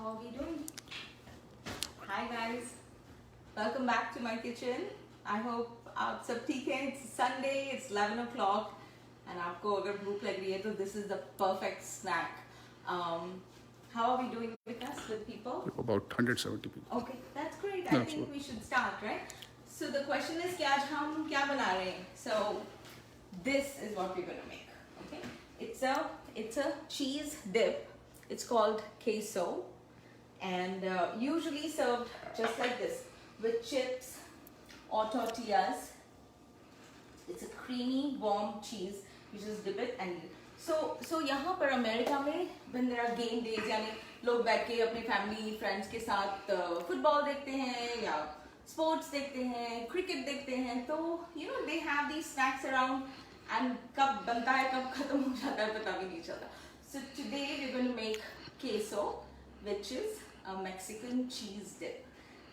How are we doing? Hi guys, welcome back to my kitchen. I hope आप सब ठीक हैं. It's Sunday, it's 11 o'clock and आपको अगर भूख लग रही है तो this is the perfect snack. How are we doing with us, with people? About 170 people. Okay, that's great. I think we should start, right? So the question is कि आज हम क्या बना रहे हैं? So this is what we're gonna make. Okay, it's a cheese dip. It's called queso. And usually served just like this with chips or tortillas. It's a creamy warm cheese. You just dip it and eat. So यहाँ पर America में when there are game days यानी लोग बैठ के अपने family friends के साथ फुटबॉल देखते हैं या स्पोर्ट्स देखते हैं, क्रिकेट देखते हैं, तो you know they have these snacks around and कब बनता है कब खत्म हो जाता है पता भी नहीं चलता. So today we're going to make queso, which is a Mexican cheese dip,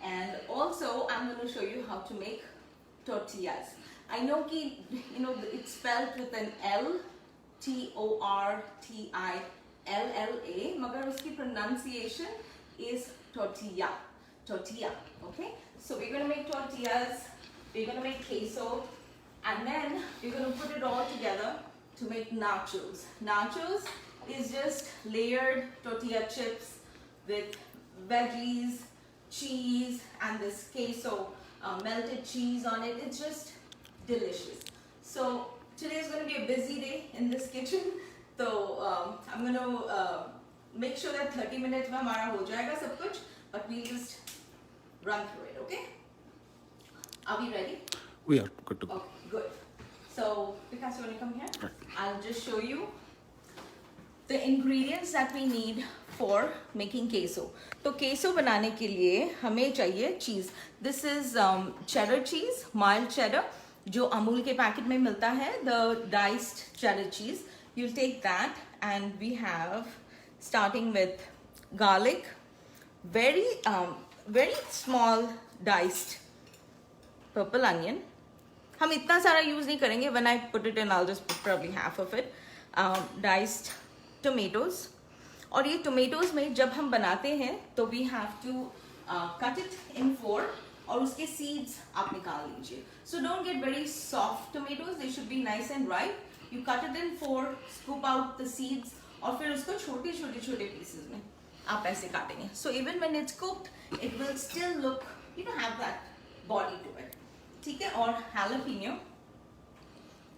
and also I'm going to show you how to make tortillas. I know कि it's spelled with an L, Tortilla, मगर उसकी pronunciation is tortilla. Okay, so we're going to make tortillas, we're going to make queso, and then we're going to put it all together to make nachos. Nachos is just layered tortilla chips with veggies, cheese, and this queso, melted cheese on it. It's just delicious. So today is going to be a busy day in this kitchen. So I'm going to make sure that 30 minutes में हमारा हो जाएगा सब कुछ, but we'll just run through it. Okay? Are we ready? We are good to go. Okay, good. So Picasso, when you come here, I'll just show you the ingredients that we need for making queso. तो queso बनाने के लिए हमें चाहिए cheese. This is cheddar cheese, mild cheddar, जो अमूल के packet में मिलता है, the diced cheddar cheese. You'll take that, and we have, starting with garlic, very small diced purple onion. हम इतना सारा यूज नहीं करेंगे. When I put it in, I'll just put probably half of it. Diced tomatoes. और ये tomatoes में जब हम बनाते हैं तो we have to cut it in 4 और उसके seeds आप निकाल लीजिए. So don't get very soft tomatoes. They should be nice and ripe. You cut it in 4, scoop out the seeds और फिर उसको छोटे pieces में आप ऐसे काटेंगे. So even when it's cooked, it will still look, have that body to it. ठीक है. और jalapeno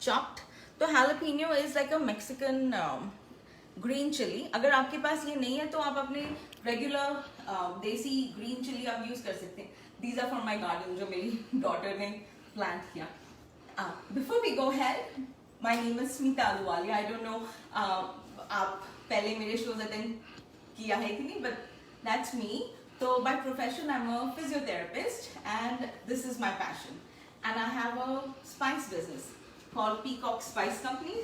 chopped. तो jalapeno is like a Mexican green chili. अगर आपके पास ये नहीं है तो आप अपने regular देसी green chili आप use कर सकते हैं. These are from my garden जो मेरी daughter ने plant किया. Before we go ahead, my name is Smita Aluwalia. I don't know आप पहले मेरे shows attend किया है कि नहीं, but that's me. So by profession I'm a physiotherapist and this is my passion. And I have a spice business called Peacock Spice Company.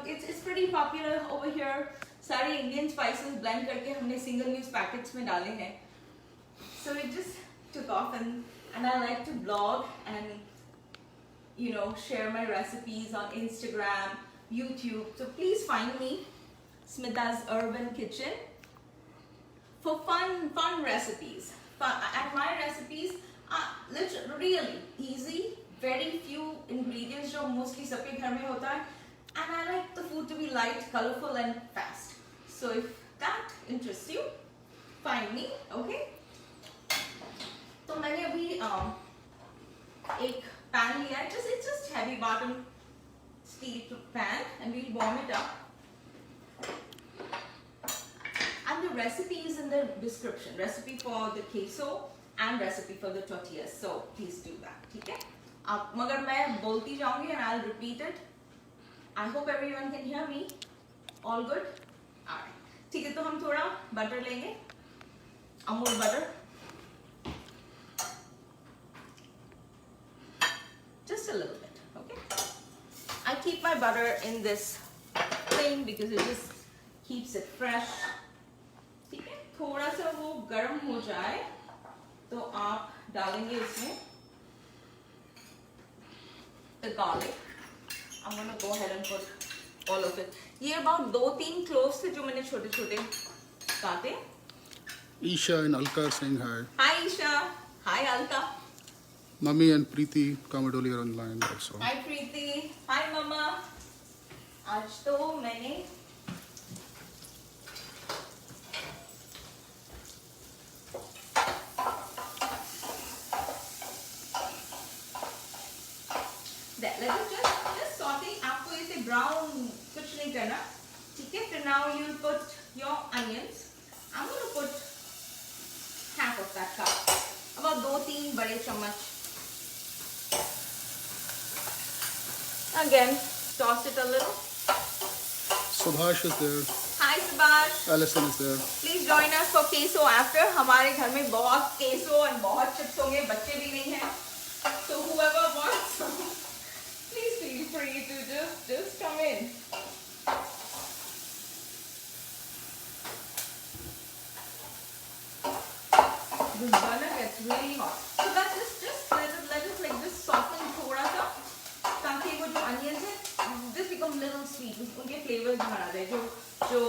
It's pretty popular over here. सारे Indian spices blend करके हमने single use packets में डाले हैं. So it just took off, and I like to blog and share my recipes on Instagram, YouTube. So please find me, Smita's Urban Kitchen, for fun recipes. And my recipes are really easy, very few ingredients जो mostly सबके घर में होता है, and I like the food to be light, colorful and fast. So if that interests you, find me. Okay? तो मैंने अभी एक pan लिया है. It's just heavy bottom steel pan, and we'll warm it up. And the recipe is in the description. Recipe for the queso and recipe for the tortillas. So please do that. ठीक है? अब मगर मैं बोलती जाऊंगी and I'll repeat it. I hope everyone can hear me. All good? Alright. ठीक है, तो हम थोड़ा butter लेंगे. Amul butter. Just a little bit. Okay? I keep my butter in this thing because it just keeps it fresh. ठीक है, थोड़ा सा वो गर्म हो जाए तो आप डालेंगे इसमें the garlic. I'm gonna go ahead and put all of it. ये about 2-3 cloves थे जो मैंने छोटे छोटे काटे. Isha and Alka are saying hi. Hi Isha. Hi Alka. Mummy and Preeti Kamadoli are online also. Hi Preeti. Hi Mama. आज तो मैंने just saute. आपको इसे brown कुछ नहीं करना, ठीक है? फिर now you'll put your onions. I'm going to put half of that cup, about 2-3 बड़े चम्मच. Again, toss it a little. Subhash is there. Hi Subhash. Alison is there. Please join us for queso after. हमारे घर में बहुत queso और बहुत chips होंगे, बच्चे भी नहीं हैं. So whoever wants, please feel free to just come in. This burner gets really hot. So that just let it like just soften थोड़ा सा, ताकि वो जो onions है just become little sweet. उनके flavors बाहर आ जाए. जो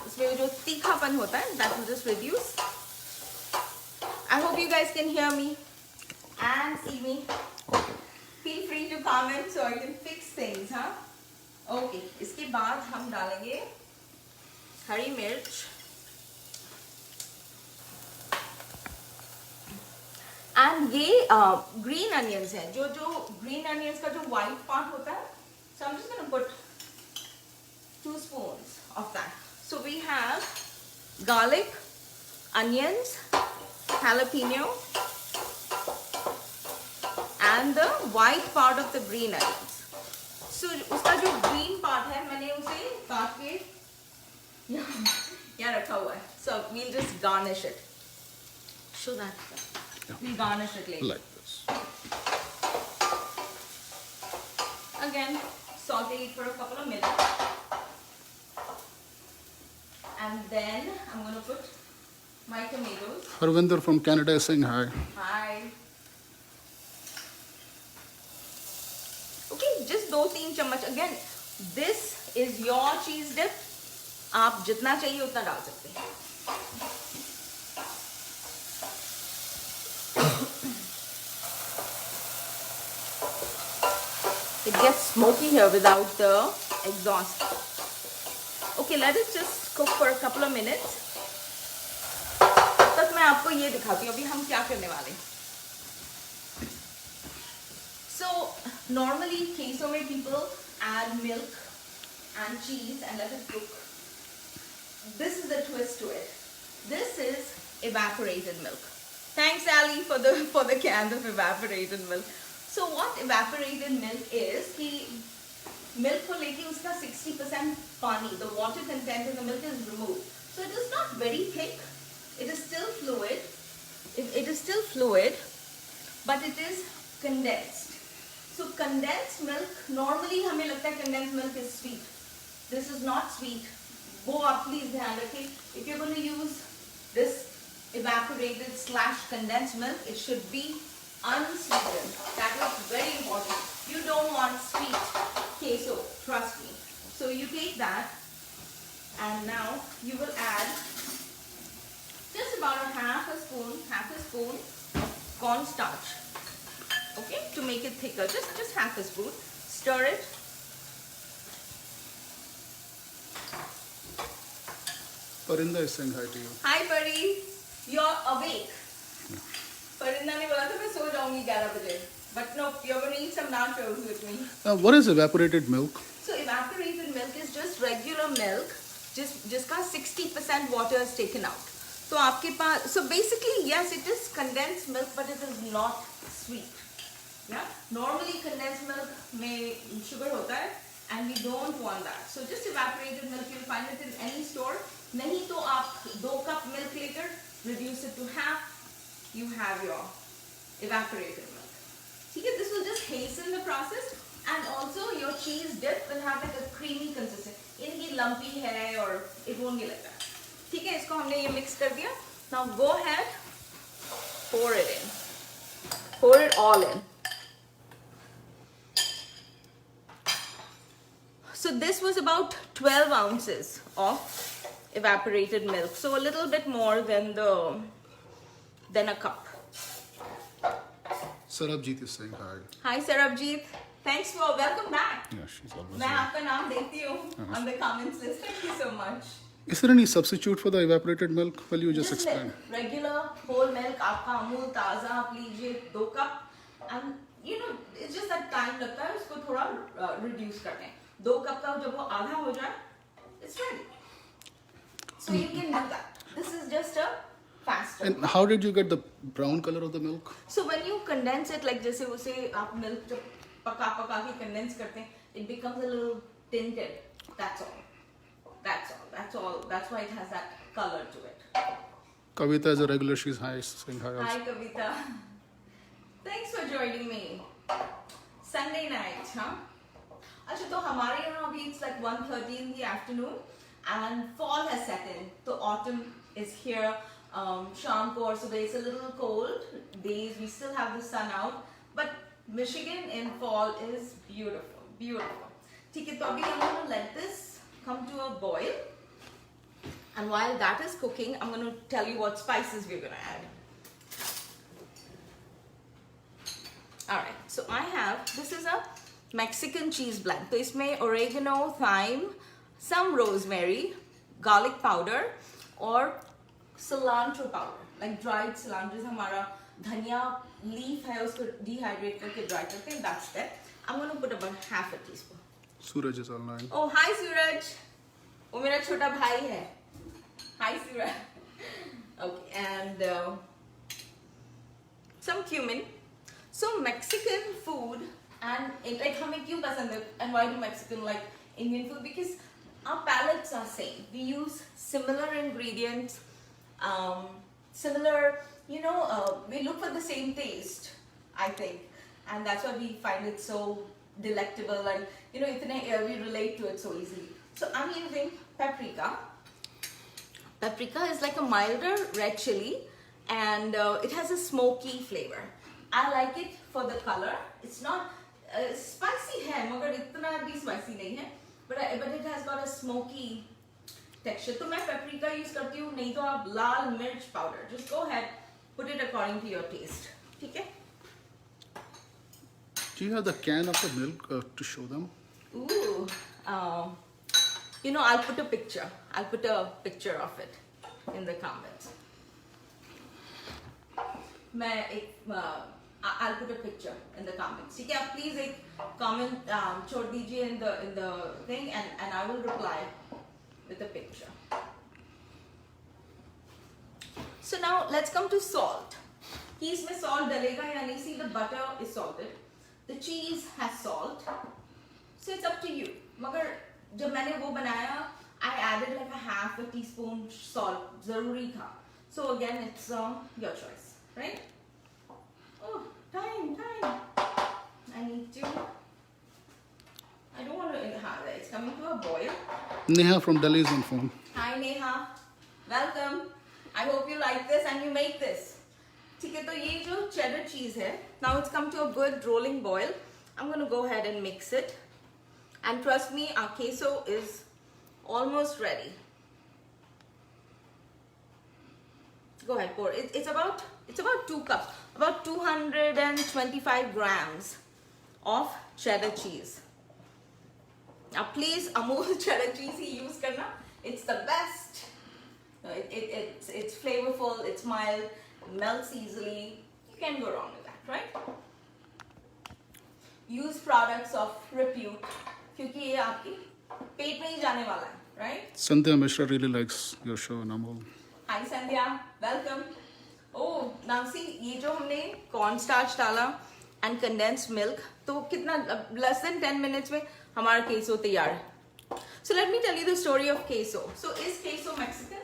उसमें जो तीखापन होता है that will just reduce. I hope you guys can hear me and see me. Feel free to comment so I can fix things, huh? Okay. इसके बाद हम डालेंगे हरी मिर्च. And ये green onions है. जो green onions का जो white part होता है. So I'm just gonna put 2 spoons of that. So we have garlic, onions, jalapeno, and the white part of the green onions. So उसका जो green part है मैंने उसे काट के यहाँ रखा हुआ है. So we'll just garnish it. Show that. We'll garnish it later. Like this. Again, saute it for a couple of minutes. And then I'm going to put my tomatoes. Harvinder from Canada is saying hi. Hi. Okay, just 2-3 चम्मच. Again, this is your cheese dip. आप जितना चाहिए उतना डाल सकते हैं. It gets smoky here without the exhaust. Okay, let it just cook for a couple of minutes. तब तक मैं आपको ये दिखाती हूँ अभी हम क्या करने वाले हैं. So normally queso में people add milk and cheese and let it cook. This is the twist to it. This is evaporated milk. Thanks Ali for the can of evaporated milk. So what evaporated milk is कि milk को लेके उसका 60% पानी, the water content in the milk is removed. So it is not very thick. It is still fluid. It is still fluid, but it is condensed. So condensed milk, normally हमें लगता है condensed milk is sweet. This is not sweet. वो आप please ध्यान रखें. If you're going to use this evaporated / condensed milk, it should be unsweetened. That is very important. You don't want sweet queso, trust me. So you take that and now you will add just about half a spoon of cornstarch. Okay, to make it thicker, just half a spoon. Stir it. Parinda is saying hi to you. Hi Pari, you're awake. Parinda ने बोला था मैं सो जाऊंगी 11 बजे. But no, you're going to eat some nachos with me. What is evaporated milk? So evaporated milk is just regular milk, जिसका 60% water is taken out. तो आपके पास, so basically yes, it is condensed milk, but it is not sweet. Yeah, normally condensed milk में sugar होता है, and we don't want that. So just evaporated milk, you'll find it in any store. नहीं तो आप 2 cup milk लेकर reduce it to half. You have your evaporated milk. ठीक है, this will just hasten the process, and also your cheese dip will have like a creamy consistency. इनकी lumpy है और it won't be like that. ठीक है, इसको हमने ये mix कर दिया. Now go ahead, pour it in. Pour it all in. So this was about 12 ounces of evaporated milk, so a little bit more than a cup. Sarabjit is saying hi. Hi Sarabjit, thanks for welcome back. Yeah, she's always मैं there. आपका नाम देखती हूँ on the comments list. Thank you so much. Is there any substitute for the evaporated milk? Will you just Just explain? milk, regular whole milk. आपका अमूल ताज़ा आप लीजिए 2 cup, and you know it's just that time लगता है उसको थोड़ा reduce करने. 2 cup का जब वो आधा हो जाए, it's ready. So you can do that. This is just a faster. And how did you get the brown color of the milk? So when you condense it, like जैसे उसे आप milk जब पका के condense करते हैं, it becomes a little tinted. That's all. That's all. That's why it has that color to it. Kavita is a regular. She's hi, saying hi also. Hi Kavita. Thanks for joining me. Sunday night, huh? अच्छा तो हमारे यहाँ अभी it's like 1:30 in the afternoon and fall has set in. So autumn is here. शाम को और सुबह it's a little cold days. We still have the sun out, but Michigan in fall is beautiful, beautiful. ठीक है, तो अभी I'm gonna let this come to a boil, and while that is cooking, I'm gonna tell you what spices we're gonna add. All right, so I have, this is a Mexican cheese blend. तो इसमें oregano, thyme, some rosemary, garlic powder और cilantro powder, like dried cilantro. हमारा धनिया leaf है उसको dehydrate करके dry करते हैं. That's that. I'm going to put about half a teaspoon. Suraj is online. Oh, hi Suraj. वो मेरा छोटा भाई है. Hi Suraj. Okay, and some cumin. So Mexican food, and it, like हमें क्यों पसंद है, and why do Mexican like Indian food? Because our palates are same. We use similar ingredients, similar, you know, we look for the same taste, I think, and that's why we find it so delectable, and you know, we relate to it so easily. So I'm using paprika. Paprika is like a milder red chili, and it has a smoky flavor. I like it for the color. It's not spicy है, मगर इतना भी spicy नहीं है, but it has got a smoky texture. तो मैं paprika use करती हूँ, नहीं तो आप लाल मिर्च powder. Just go ahead, put it according to your taste. ठीक है? Do you have the can of the milk to show them? Ooh, you know, I'll put a picture. I'll put a picture of it in the comments. I'll put a picture in the comments. ठीक है, आप please एक comment छोड़ दीजिए in the thing, and I will reply with a picture. So now let's come to salt. कि इसमें salt डलेगा या नहीं? See, the butter is salted, the cheese has salt, so it's up to you. मगर जब मैंने वो बनाया, I added like a half a teaspoon salt. ज़रूरी था. So again, it's your choice, right? Oh, time. I need to. I don't want to. It's coming to a boil. Neha from Delhi is on phone. Hi Neha, welcome. I hope you like this and you make this. ठीक है, तो ये जो cheddar cheese है, now it's come to a good rolling boil. I'm going to go ahead and mix it, and trust me, our queso is almost ready. Go ahead, pour. It's about 2 cups, about 225 grams of cheddar cheese. Now please, Amul cheddar cheese he use करना. It's the best. It's flavorful. It's mild. Melts easily. You can't go wrong with that, right? Use products of repute, क्योंकि ये आपकी पेट में ही जाने वाला है, right? Sandhya Mishra really likes your show, Namol. Hi Sandhya, welcome. Oh, now see, ये जो हमने cornstarch डाला and condensed milk, तो कितना less than 10 minutes में हमारा queso तैयार है. So let me tell you the story of queso. So is queso Mexican?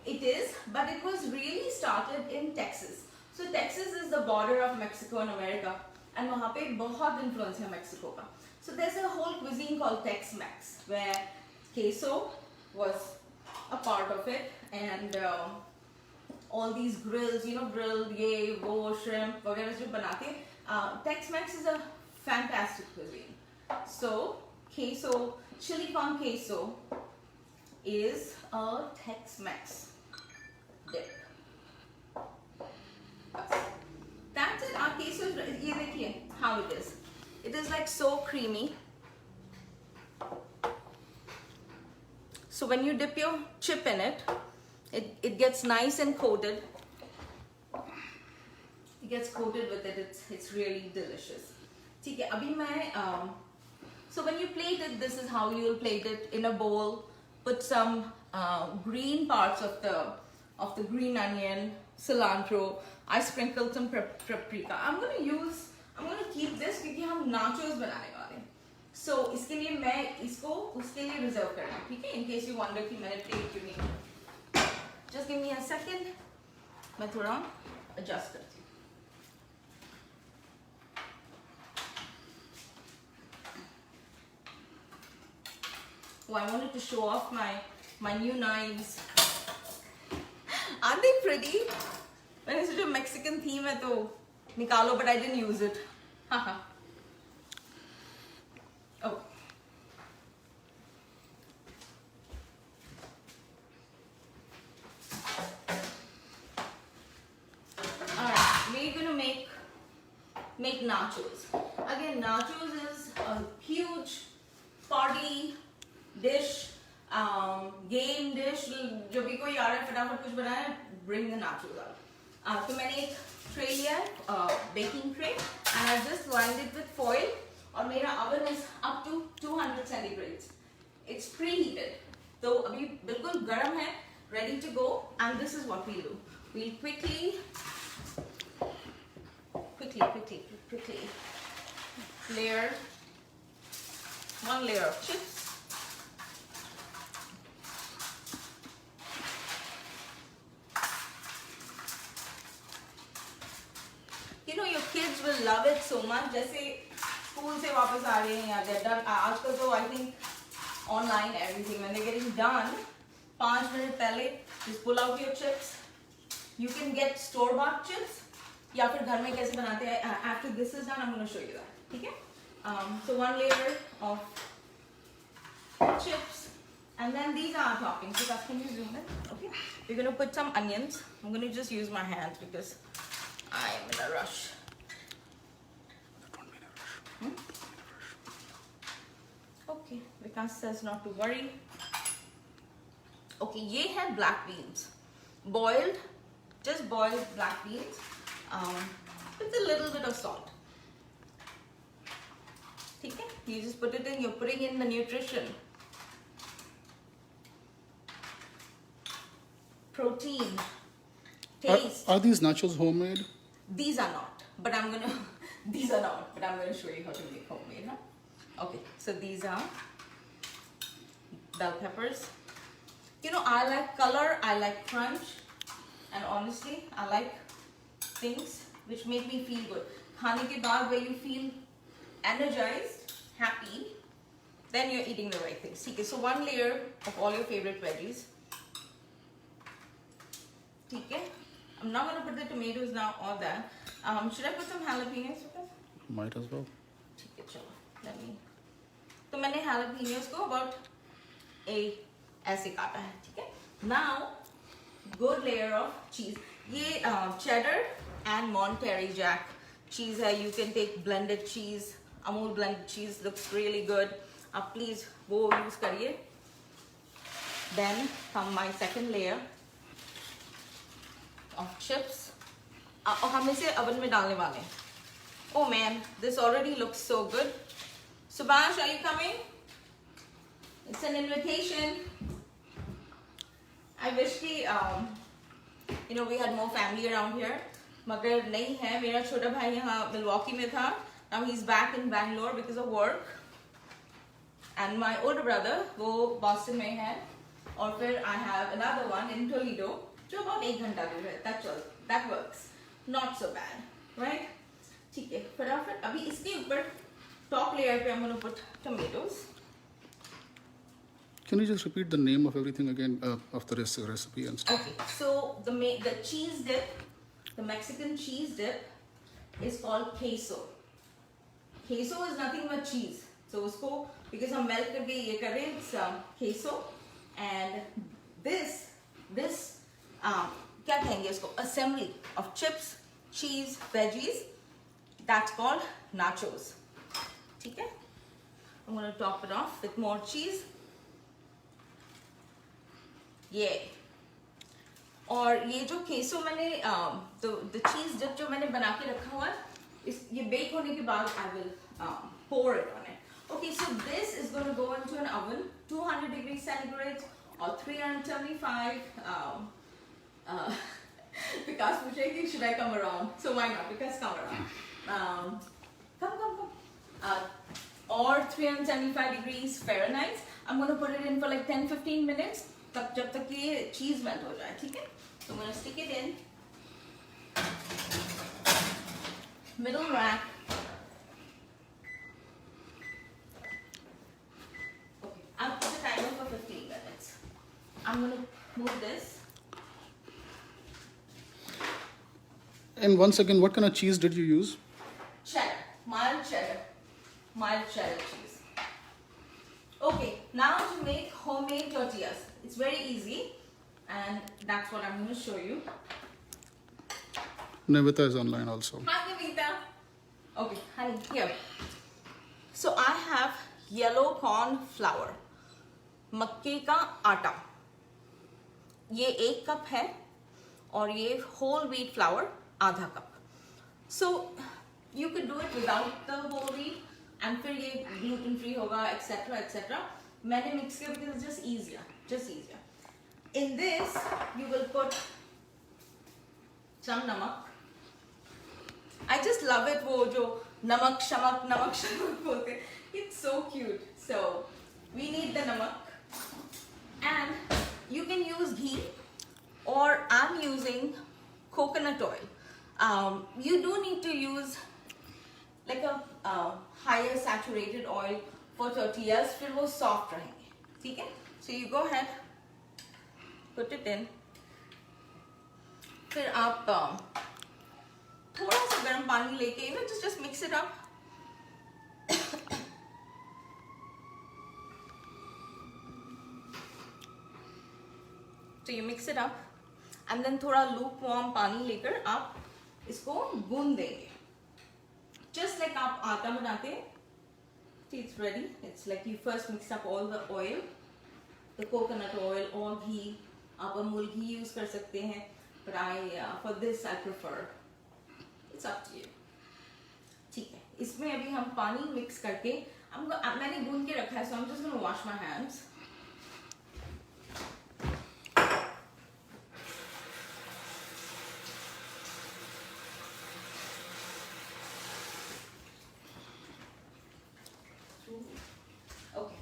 It is, but it was really started in Texas. So Texas is the border of Mexico and America, and वहाँ पे बहुत influence है Mexico का. So there's a whole cuisine called Tex-Mex where queso was a part of it, and all these grills, you know, grilled ये वो shrimp वगैरह जो बनाते हैं. Tex-Mex is a fantastic cuisine. So queso, chili con queso is a Tex-Mex dip. That's it. Our queso is ready. ये देखिए how it is. It is like so creamy. So when you dip your chip in it, it gets nice and coated. It gets coated with it. It's really delicious. ठीक है अभी मैं so when you plate it, this is how you will plate it in a bowl. Put some green parts of the green onion, cilantro. I sprinkled some paprika. I'm gonna keep this क्योंकि हम nachos बनाने वाले हैं. So इसके लिए मैं इसको उसके लिए reserve कर रहा हूँ, ठीक है? In case you wonder कि मैंने plate क्यों नहीं. Just give me a second. मैं थोड़ा adjust करती हूँ. Oh, I wanted to show off my new knives. Aren't they pretty? When it's such a Mexican theme, है तो निकालो, but I didn't use it. Haha. Oh. Alright, we're gonna make nachos. Again, nachos is a huge party dish, game dish. जो भी कोई आ रहा है फटाफट कुछ बनाए, bring the nachos out. तो मैंने एक tray लिया है, baking tray, and I just lined it with foil. और मेरा oven is up to 200 centigrades. It's preheated. तो अभी बिल्कुल गर्म है, ready to go. And this is what we do. We'll quickly layer one layer of chips. You know, your kids will love it so much. जैसे school से वापस आ रहे हैं या they're done. आजकल तो I think online everything when they're getting done, 5 minute पहले just pull out your chips. You can get store-bought chips. या फिर घर में कैसे बनाते हैं. After this is done, I'm going to show you that. ठीक है? So one layer of chips, and then these are our toppings. So can you zoom in? Okay. We're going to put some onions. I'm going to just use my hands because I'm in a rush. Don't be in a rush. Okay, Vikas says not to worry. Okay, ये है black beans, boiled, just boiled black beans, with a little bit of salt. ठीक है? You just put it in. You're putting in the nutrition, protein, taste. Are these nachos homemade? These are not, but I'm gonna. These are not, but I'm gonna show you how to make homemade. Huh? Okay, so these are bell peppers. You know, I like color, I like crunch, and honestly, I like things which make me feel good. खाने के बाद where you feel energized, happy, then you're eating the right things. ठीक है, so one layer of all your favorite veggies. ठीक है, I'm not gonna put the tomatoes now or that. Should I put some jalapenos with this? Might as well. ठीक है, चलो, let me. तो मैंने jalapenos को about ऐसे काटा है, ठीक है. Now, good layer of cheese. ये cheddar and Monterey Jack cheese है. You can take blended cheese. Amul blended cheese looks really good. आप please वो use करिए. Then come my second layer of chips. और हम इसे oven में डालने वाले हैं. Oh man, this already looks so good. Subhash, are you coming? It's an invitation. I wish कि you know, we had more family around here. मगर नहीं है. मेरा छोटा भाई यहाँ मिल्वॉकी में था. Now he's back in Bangalore because of work. And my older brother वो Boston में है. और फिर I have another one in Toledo जो about 1 घंटा दूर है. That works. Not so bad, right? ठीक है. फटाफट अभी इसके ऊपर top layer पे I'm going to put tomatoes. Can you just repeat the name of everything again of the recipe and stuff? Okay, so the cheese dip, the Mexican cheese dip, is called queso. Queso is nothing but cheese. So usko because हम melt करके ये कर रहे हैं, it's queso, and this क्या कहेंगे इसको, assembly of chips, cheese, veggies, that's called nachos. ठीक है? I'm gonna top it off with more cheese. Yeah. और ये जो queso मैंने the cheese dip जो मैंने बना के रखा हुआ है, ये बेक होने के बाद I will pour it on it. Okay, so this is going to go into an oven, 200 degrees centigrade or 375. Because Pusheki, should I come around? So why not? Because come around. Come. Or 375 degrees Fahrenheit. I'm going to put it in for like 10-15 minutes. तब जब तक ये cheese melt हो जाए, ठीक है? So I'm going to stick it in. Middle rack. Okay, I'll put the timer for 15 minutes. I'm going to move this. And 1 second, what kind of cheese did you use? Cheddar, mild cheddar cheese. Okay, now to make homemade tortillas. It's very easy, and that's what I'm going to show you. Navita is online also. Hi, Navita. Okay, honey, here. So I have yellow corn flour, मक्के का आटा. ये 1 cup है और ये whole wheat flour आधा cup. So you could do it without the whole wheat and फिर ये gluten free होगा, etc. etc. मैंने mix किया because it's just easier. In this you will put some नमक. I just love it वो जो नमक शमक बोलते हैं. It's so cute. So we need the namak, and you can use ghee, or I'm using coconut oil. You do need to use like a higher saturated oil for tortillas, फिर वो soft रहेंगे, ठीक है? So you go ahead, put it in. फिर आप थोड़ा सा गर्म पानी लेके just mix it up. So you mix it up, and then थोड़ा lukewarm पानी लेकर आप इसको गूंद देंगे. Just like आप आटा बनाते हैं. See, it's ready. It's like you first mix up all the oil, the coconut oil or ghee. आप अमूल घी use कर सकते हैं, but for this I prefer. It's up to you. ठीक है. इसमें अभी हम पानी mix करके मैंने गूंद के रखा है, so I'm just going to wash my hands. Okay.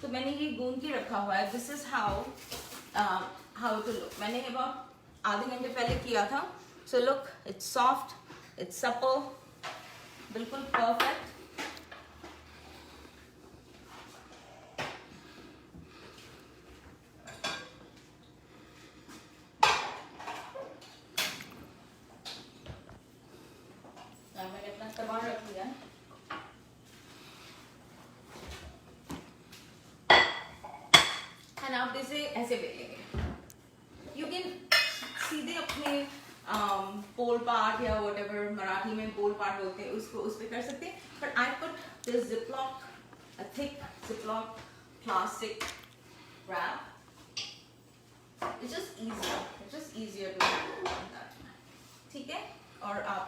तो मैंने ये गूंद के रखा हुआ है. This is how it will look. मैंने about आधे घंटे पहले किया था. So look, it's soft, it's supple, बिल्कुल perfect. मैंने अपना तवा रख लिया. And आप इसे ऐसे बेलेंगे. You can सीधे अपने पोल पार्ट या whatever मराठी में पोल पार्ट बोलते हैं उसको उस पे कर सकते हैं. But I put this Ziploc, a thick Ziploc plastic wrap. It's just easier. It's just easier to do that. ठीक है? और आप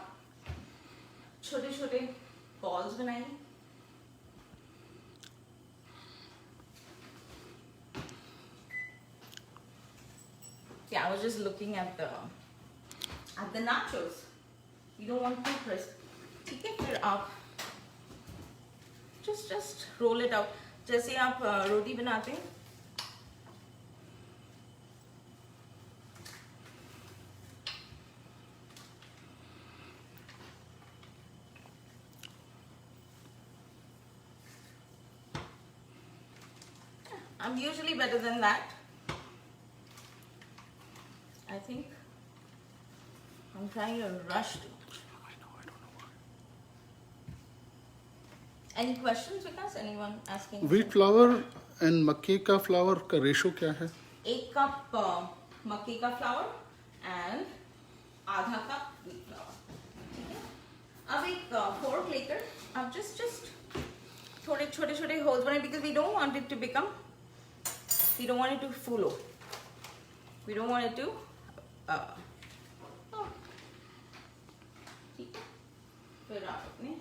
छोटे-छोटे balls बनाइए. Yeah, I was just looking at the nachos. You don't want too crisp. ठीक है? फिर आप just roll it out. जैसे आप रोटी बनाते हैं. I'm usually better than that. I think I'm trying to rush too much. I don't know why. Any questions, Vikas? Anyone asking? Wheat flour and मक्के का फ्लावर का रेशो क्या है? 1 cup मक्के का फ्लावर एंड आधा कप व्हीट फ्लावर, ठीक है। अब एक फोर्क लेकर आप जस्ट थोड़े छोटे छोटे होल्स बनाए, because we don't want it to become, we don't want it to फूलो, we don't want it to, ठीक है। फिर आप अपने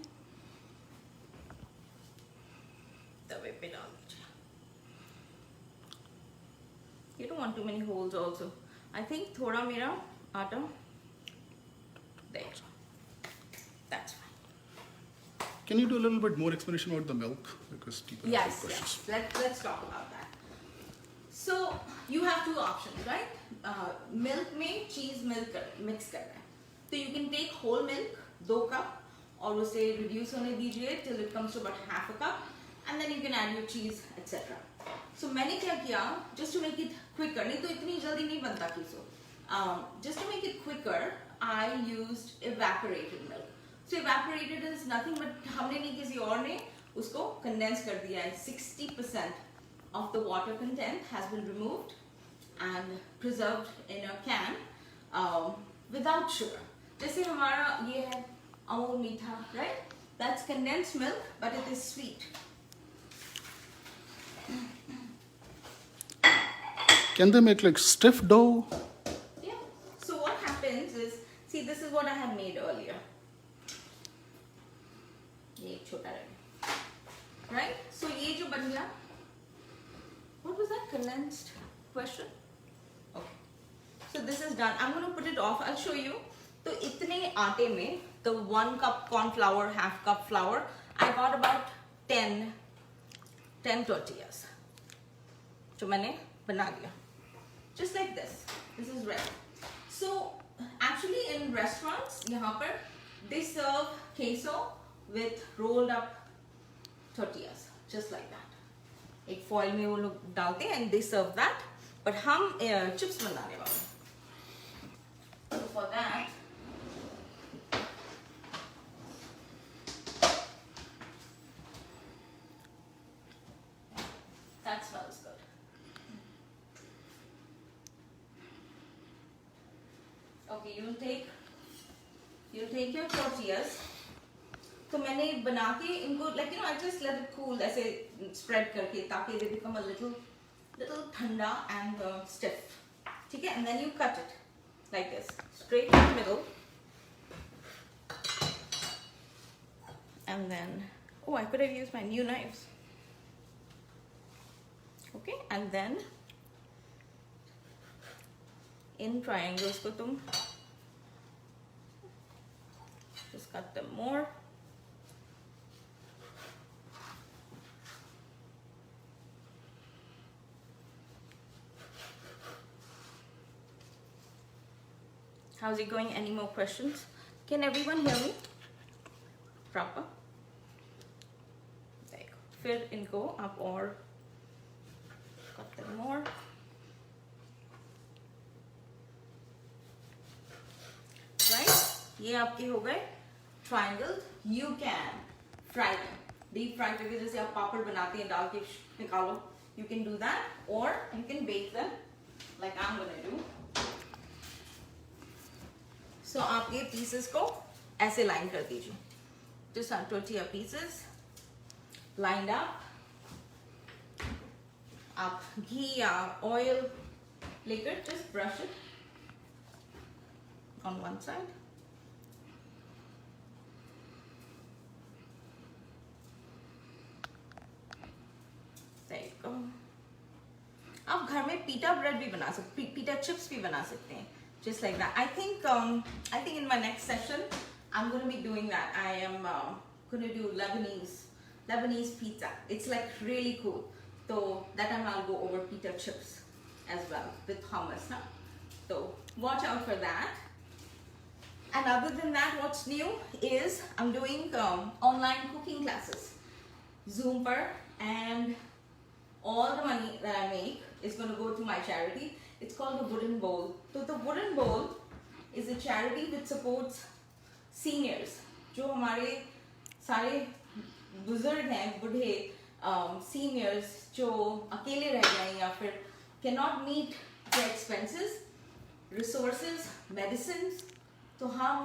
तवे पे डाल दीजिए। You don't want too many holes also. I think थोड़ा मेरा आटा, there, that's fine. Can you do a little bit more explanation about the milk? Because people have Yes, questions. yes. Let's talk about that. So you have two options, right? Milk में cheese milk mix करना है, तो you can take whole milk 2 cup और उसे reduce होने दीजिए till it comes to about half a cup, and then you can add your cheese, etc. So मैंने क्या किया, just to make it quicker, नहीं तो इतनी जल्दी नहीं बनता कीसो, just to make it quicker, I used evaporated milk. So evaporated is nothing but हमने नहीं किसी और ने उसको condense कर दिया है, 60% of the water content has been removed and preserved in a can without sugar. जैसे हमारा ये है अमूल मीठा, right? That's condensed milk, but it is sweet. Can they make like stiff dough? Yeah. So what happens is, see, this is what I had made earlier. ये एक छोटा रहे, right? So ये जो बन गया, what was that condensed question? Okay. So this is done. I'm going to put it off. I'll show you. तो इतने आटे में, the 1 cup corn flour, half cup flour, I got about 10 tortillas. जो मैंने बना लिया. Just like this. This is ready. So actually in restaurants यहाँ पर they serve queso with rolled up tortillas, just like that. एक foil में वो लोग डालते हैं and they serve that. But हम chips बनाने वाले हैं. So for that, that smells good. Okay, you'll take your tortillas. तो मैंने बना के इनको like you know I just let it cool ऐसे spread करके ताकि they become a little ठंडा and stiff, ठीक है? And then you cut it like this, straight in the middle. And then, oh, I could have used my new knives. Okay, and then in triangles को तुम just cut them more. How's it going? Any more questions? Can everyone hear me proper? There you go. फिर इनको आप और cut them more. Right? ये आपके हो गए triangles. You can fry them. Deep fry करके जैसे आप पापड़ बनाते हैं डाल के निकालो. You can do that, or you can bake them like I'm gonna do. So आप ये pieces को ऐसे line कर दीजिए. Just our tortilla pieces lined up. आप घी या oil लेकर just brush it on one side. There you go. आप घर में pita bread भी बना सकते, pita chips भी बना सकते हैं. Just like that. I think in my next session I'm going to be doing that. I am going to do Lebanese pizza. It's like really cool. So that time I'll go over pita chips as well with hummus. Huh? So watch out for that. And other than that, what's new is I'm doing online cooking classes, Zoom per, and all the money that I make is going to go to my charity. It's called the Wooden Bowl. So the Wooden Bowl is a charity which supports seniors. जो हमारे सारे बुजुर्ग हैं, बूढ़े, seniors जो अकेले रह गए या फिर cannot meet their expenses, resources, medicines, तो हम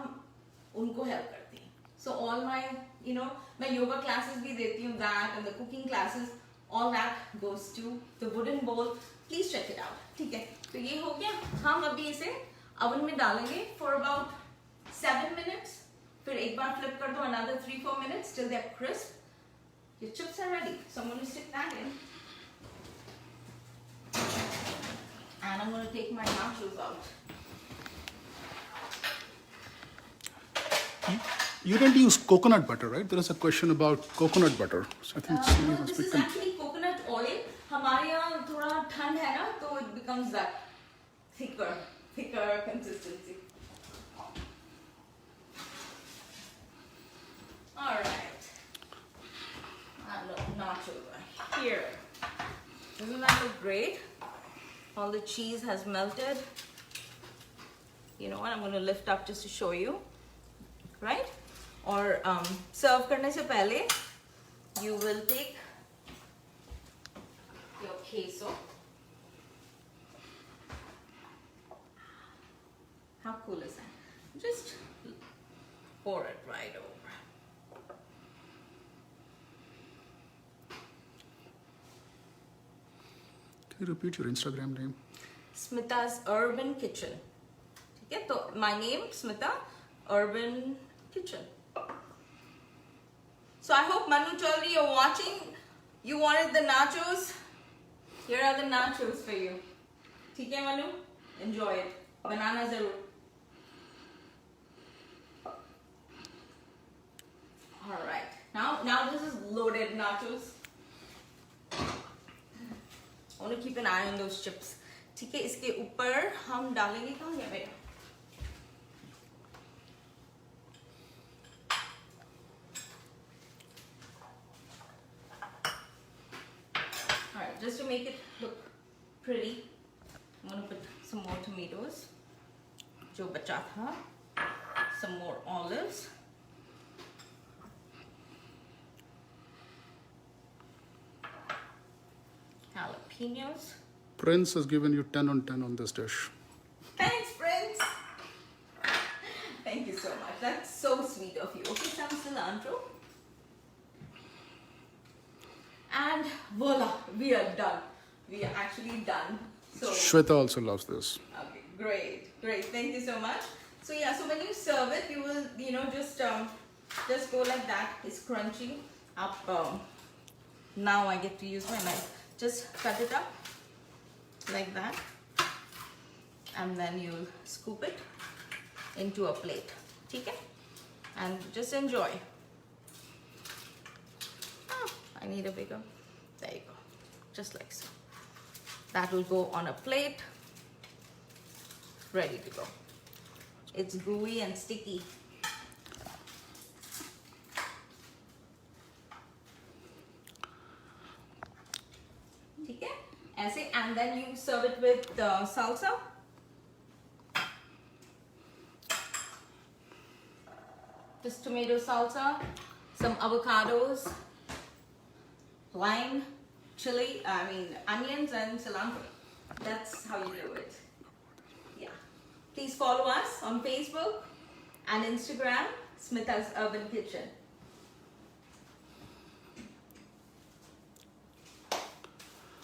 उनको help करते हैं. So all my, मैं yoga classes भी देती हूँ, that and the cooking classes, all that goes to the wooden bowl. Please check it out. ठीक है, तो ये हो गया. हम अभी इसे oven में डालेंगे for about 7 minutes. फिर एक बार flip कर दो another 3-4 minutes till they're crisp. Your chips are ready. So I'm going to stick that in. And I'm going to take my nachos out. You didn't use coconut butter, right? There is a question about coconut butter. So I think No, this is actually coconut oil. हमारे यहाँ थोड़ा ठंड है ना, तो it becomes that thicker consistency. All right. And the nachos are here. Doesn't that look great? All the cheese has melted. You know what? I'm going to lift up just to show you. Right? और सर्व करने से पहले you will take your queso. How cool is that? Just pour it right over. Can you repeat your Instagram name? Smita's Urban Kitchen. ठीक है, तो my name Smita Urban Kitchen. So I hope Manu Chaudhary, you're watching. You wanted the nachos. Here are the nachos for you. ठीक है Manu? Enjoy it. Banana zarur. All right. Now this is loaded nachos. I want to keep an eye on those chips. ठीक है, इसके ऊपर हम डालेंगे कहाँ गया मेरा? Just to make it look pretty, I'm going to put some more tomatoes, जो बचा था, some more olives, jalapenos. Prince has given you 10 on 10 on this dish. Thanks, Prince. Thank you so much. That's so sweet of you. Okay, some cilantro. And voila, we are done. We are actually done. So Shweta also loves this. okay, great. Thank you so much. So yeah, so when you serve it, you will, just go like that. It's crunchy up. Now I get to use my knife. Just cut it up like that, and then you'll scoop it into a plate. Okay, and just enjoy. I need a bigger. There you go. Just like so. That will go on a plate. Ready to go. It's gooey and sticky. Okay? And then you serve it with salsa. Just tomato salsa, some avocados, lime, onions and cilantro. That's how you do it. Yeah. Please follow us on Facebook and Instagram, Smita's Urban Kitchen.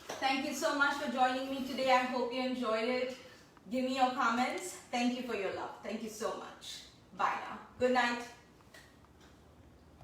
Thank you so much for joining me today. I hope you enjoyed it. Give me your comments. Thank you for your love. Thank you so much. Bye now. Good night.